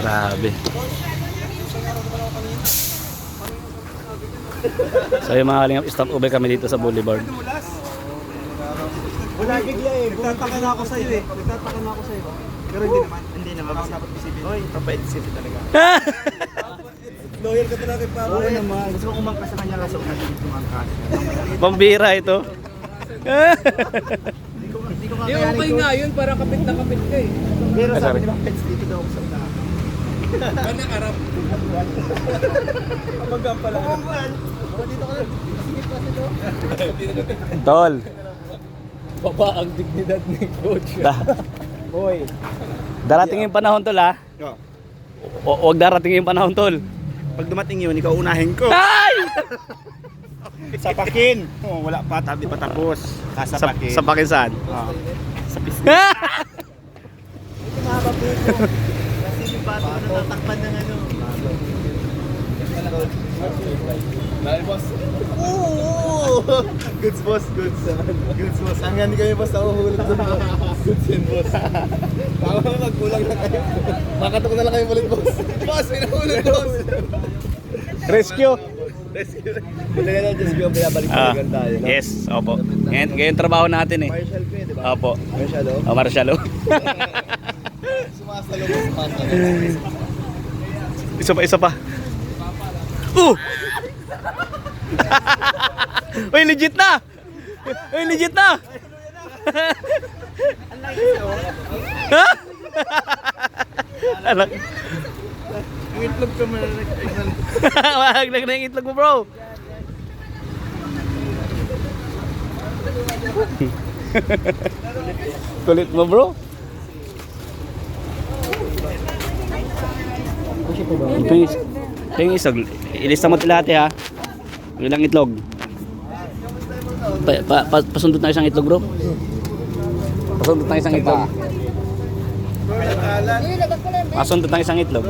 Grabe. So yung mga kalingap, stop over kami dito sa Boulevard. Wala bigla eh. Nagtataka na ako sa'yo eh. Nagtataka na ako sa'yo. Pero hindi naman. Hindi naman. Baka dapat isipin. Oy, papait-isipin talaga. Loyal ka talaga pa. Oo naman. Gusto ko umangkas sa kanya kaso kasi umangkas. Pambira ito. Hindi ko kakayanin. Okay nga yun, para kapit na kapit ka eh. Pero sabi ni Mang Pets, dito daw ako sa unahan. Gana karap. Kapag pala. Dito ka na. Sige pa sito. Tol. Baba ang dignidad ni Coach. Boy. Darating yung panahon, tol, ha? Huwag darating yung panahon, tol. Pag dumating yun, ikaw unahin ko. Ay! Sapakin. Oh, wala pa, di pa tapos. Sasapakin. Sapakin saan? Sa pisngi. Ito mahaba po ito. Kasi yung bato na natatakpan ng ano. Dahil boss. Oo! Goods boss, goods. Goods boss. Hanggang hindi kami basta uhulog doon. Goods yun boss. Baka magkulang na kayo. Makatok na lang kayo ulit boss. Boss, may nahulog boss. Rescue. Buti na lang just yung binabalik-balikan tayo. No? Yes, opo. Ngayon trabaho natin, eh. Marshall ko eh, di ba? Opo. Marshall oh. Marshalo. Sumasalo mo sa panta. Isa pa. Uy, legit na! Uy, legit na! Ha? Anak. Yung itlog ka malalag. Mahaglag na yung itlog mo, bro. Kulit mo, bro. Ito yung isog. Ilista mo tilate, ha. Ilang itlog. Pasundot na isang itlog, bro. Pasundot na isang itlog. Pasundot na isang itlog.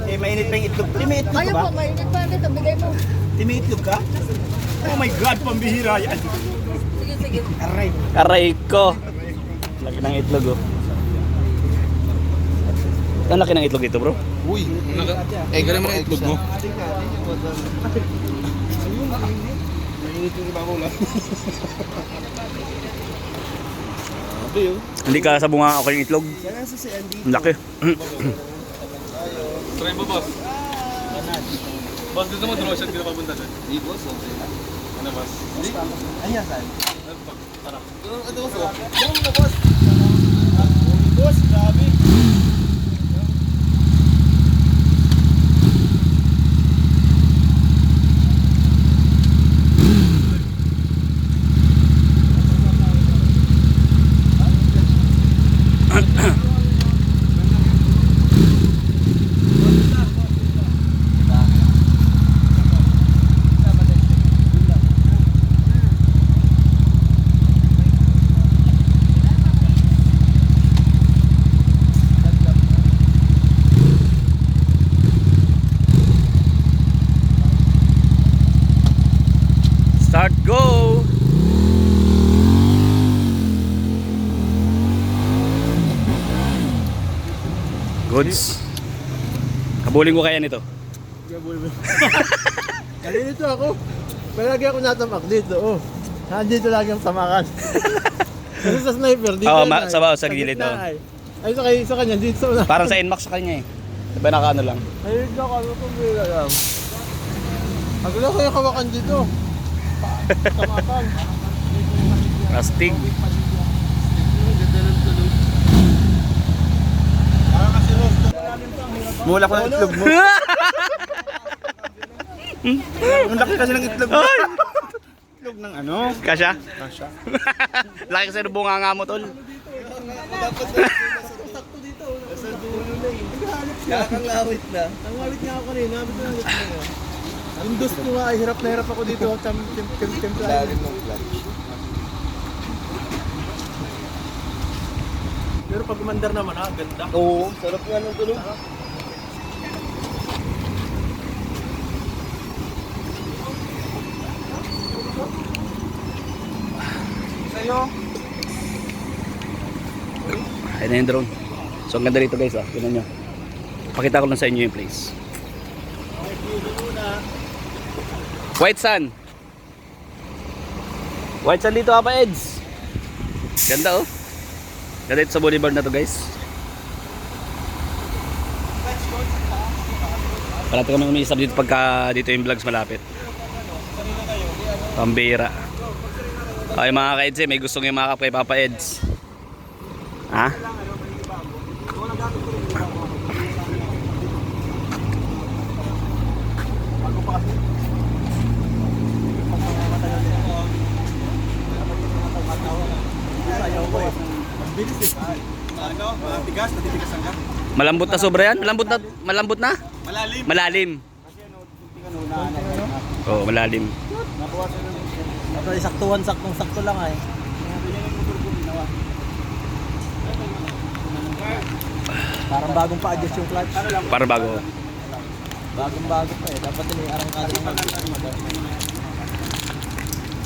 Eh, mainit pa yung itlog. May itlog ka Ayaw ba? po, mainit pa nito. Bigay mo. May itlog ka? Oh my God, pambihira yan. Sige, sige. Aray. Aray ko. Laki ng itlog, oh. Ang laki ng itlog ito, bro. Uy, galing mo na itlog mo. Mainit yung iba ko lang. Hindi ka sa bunga ako yung itlog. Kaya sa si Andy. Ang laki. Try mo boss. Boss, gusto mo draw shot ka na papunta doon? Hindi boss, okay. Ano boss? Ayan, saan? Tara. Ano boss? Ano mo na boss? Boss, grabe. Start, go! Goods. Kabulin ko kaya nito. Kali nito ako. Palagi ako natamak dito, oh. Nandito lagi ang tamakan. Kasi sa sniper, dito Oo, na, sa gilid, gitna, oh. Ay, sa kanya, dito sa una. Parang sa Nmax sa kanya, eh. Diba naka ano lang? Ayun na kami kung may alam. Agla ko yung kawakan dito. Tamakan. Astig. Mula ko ng itlog mo. Ang laki kasi ng itlog mo. Itlog ng ano? Kasya? Kasha. Laki kasi ng bunga nga mo, tol. Sakto dito. Nasa dulo na eh. Nakakangawit na. Ang awit nga ako kanina. Abit na ulit na. Yung dos ko nga, hirap na hirap ako dito. Lalim ng clutch. Pero pag umandar naman, ganda. Oo, sarap nga ng tulog. Sa'yo? Ayun na yung drone. So ang ganda dito guys, oh. Tingnan nyo. Pakita ko lang sa inyo yung place. White Sand. White Sand dito, Papa Eds. Ganda oh. Ganda dito sa boulevard na to guys. Parati kami umiisap dito pagka dito yung vlogs malapit. Pambira. Ay mga ka-Eds may gustong yung makap kay Papa Eds. Ha? Tigas, natitigasan ka. Malambot na sobra yan? Malambot na? Malalim. Malalim. Oo, malalim. Ito ay saktong-sakto lang ay. Parang bagong pa-adjust yung clutch. Para bago. Bagong-bago pa eh. Dapat yung arangkada ng mag-adjust.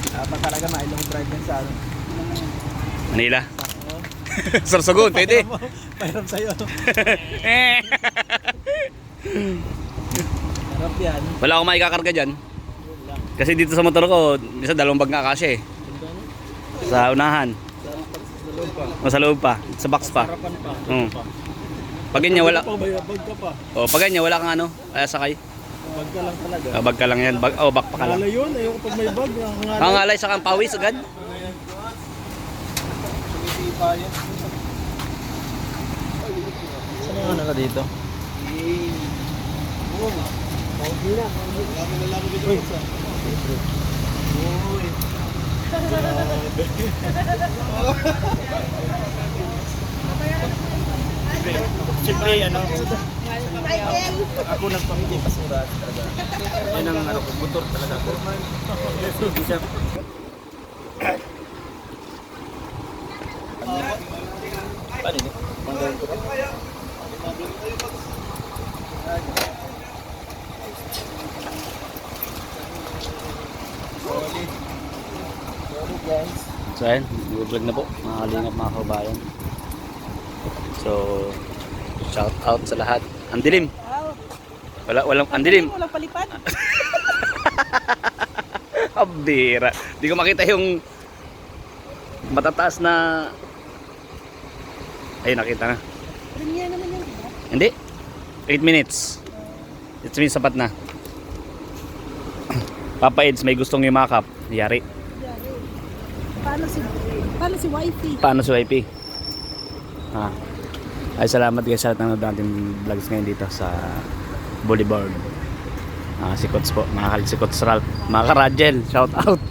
Dapat talaga mailong drive yan sa ano. Manila. Sorsogon, pwede. Pahirap sa'yo. Harap yan. Wala akong maikakarga dyan. Kasi dito sa motor ko, isa 2 bag nga kasi eh. Sa unahan. O sa loob pa. Sa box pa. Harapan pa. Pag ganyan wala. Bag ka pa. O pag ganyan wala kang ano, sakay. Bag ka lang talaga. Bag ka lang yan. Back pa ka lang. Wala yun. Ayoko pag may bag. Ang alay sa kang pawis agad. Saan yung ano ka dito? Siyempre, ano? Ako nagpamili basura talaga. Yan ang ano ko, motor talaga ako. Paano ini? So ayun, vlog na po. Mga kalingap, mga kabayan. So, shout out sa lahat. Ang dilim. Walang ang dilim. Walang palipad. Abira. Di ko makita yung matataas na. Ayun, nakita na. Premiere naman yan, diba? Hindi. 8 minutes. It means sapat na. Papa Eds, may gustong yumakap. Yari. Paano si wifey? Paano si YP? Ay, salamat guys sa nanonood natin vlogs ngayon dito sa Boulevard. Si Coach po. Si Coach Ralph. Mga ka-Rajel, shout out.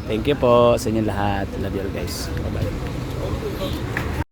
Thank you po sa inyo lahat. Love you all guys. Bye bye.